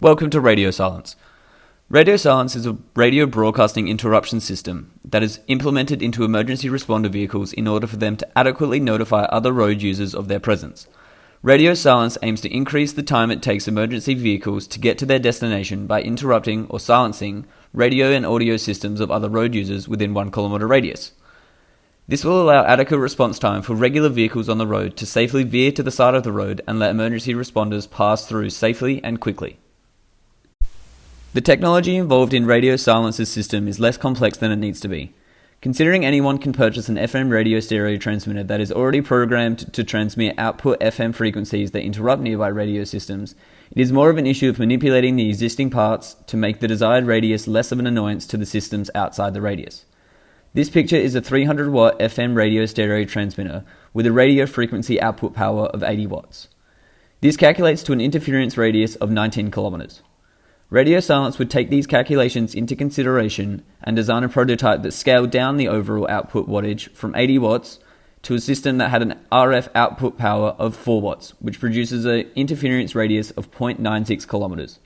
Welcome to Radio Silence. Radio Silence is a radio broadcasting interruption system that is implemented into emergency responder vehicles in order for them to adequately notify other road users of their presence. Radio Silence aims to increase the time it takes emergency vehicles to get to their destination by interrupting or silencing radio and audio systems of other road users within 1 kilometre radius. This will allow adequate response time for regular vehicles on the road to safely veer to the side of the road and let emergency responders pass through safely and quickly. The technology involved in Radio Silence's system is less complex than it needs to be. Considering anyone can purchase an FM radio stereo transmitter that is already programmed to transmit output FM frequencies that interrupt nearby radio systems, it is more of an issue of manipulating the existing parts to make the desired radius less of an annoyance to the systems outside the radius. This picture is a 300 watt FM radio stereo transmitter with a radio frequency output power of 80 watts. This calculates to an interference radius of 19 kilometers. Radio Silence would take these calculations into consideration and design a prototype that scaled down the overall output wattage from 80 watts to a system that had an RF output power of 4 watts, which produces an interference radius of 0.96 kilometers.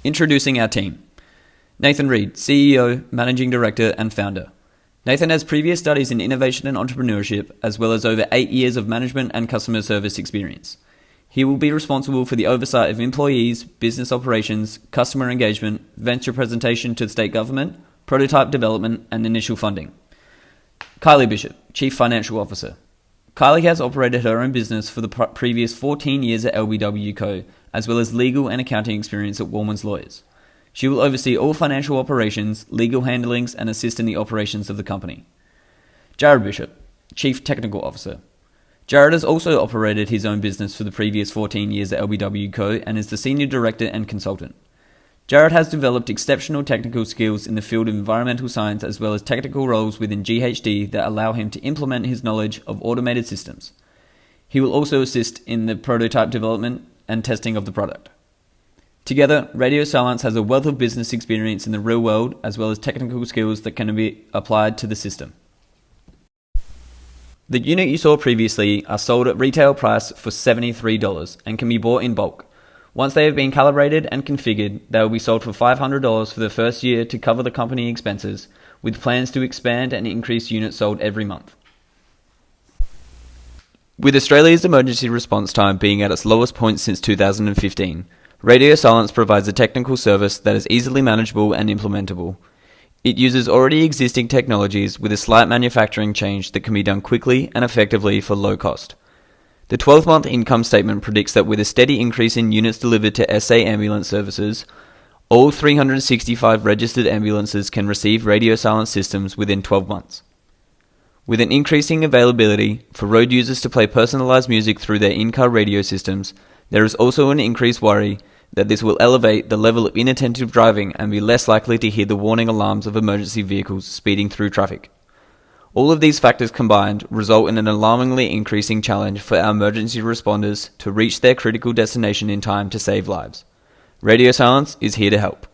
Introducing our team. Nathan Reed, CEO, Managing Director and Founder. Nathan has previous studies in innovation and entrepreneurship, as well as over 8 years of management and customer service experience. He will be responsible for the oversight of employees, business operations, customer engagement, venture presentation to the state government, prototype development, and initial funding. Kylie Bishop, Chief Financial Officer. Kylie has operated her own business for the previous 14 years at LBW Co., as well as legal and accounting experience at Warman's Lawyers. She will oversee all financial operations, legal handlings, and assist in the operations of the company. Jared Bishop, Chief Technical Officer. Jared has also operated his own business for the previous 14 years at LBW Co. and is the Senior Director and Consultant. Jared has developed exceptional technical skills in the field of environmental science as well as technical roles within GHD that allow him to implement his knowledge of automated systems. He will also assist in the prototype development and testing of the product. Together, Radio Silence has a wealth of business experience in the real world as well as technical skills that can be applied to the system. The unit you saw previously are sold at retail price for $73 and can be bought in bulk. Once they have been calibrated and configured, they will be sold for $500 for the first year to cover the company expenses, with plans to expand and increase units sold every month. With Australia's emergency response time being at its lowest point since 2015, Radio Silence provides a technical service that is easily manageable and implementable. It uses already existing technologies with a slight manufacturing change that can be done quickly and effectively for low cost. The 12-month income statement predicts that with a steady increase in units delivered to SA ambulance services, all 365 registered ambulances can receive Radio Silence systems within 12 months. With an increasing availability for road users to play personalised music through their in-car radio systems, there is also an increased worry that this will elevate the level of inattentive driving and be less likely to hear the warning alarms of emergency vehicles speeding through traffic. All of these factors combined result in an alarmingly increasing challenge for our emergency responders to reach their critical destination in time to save lives. Radio Silence is here to help.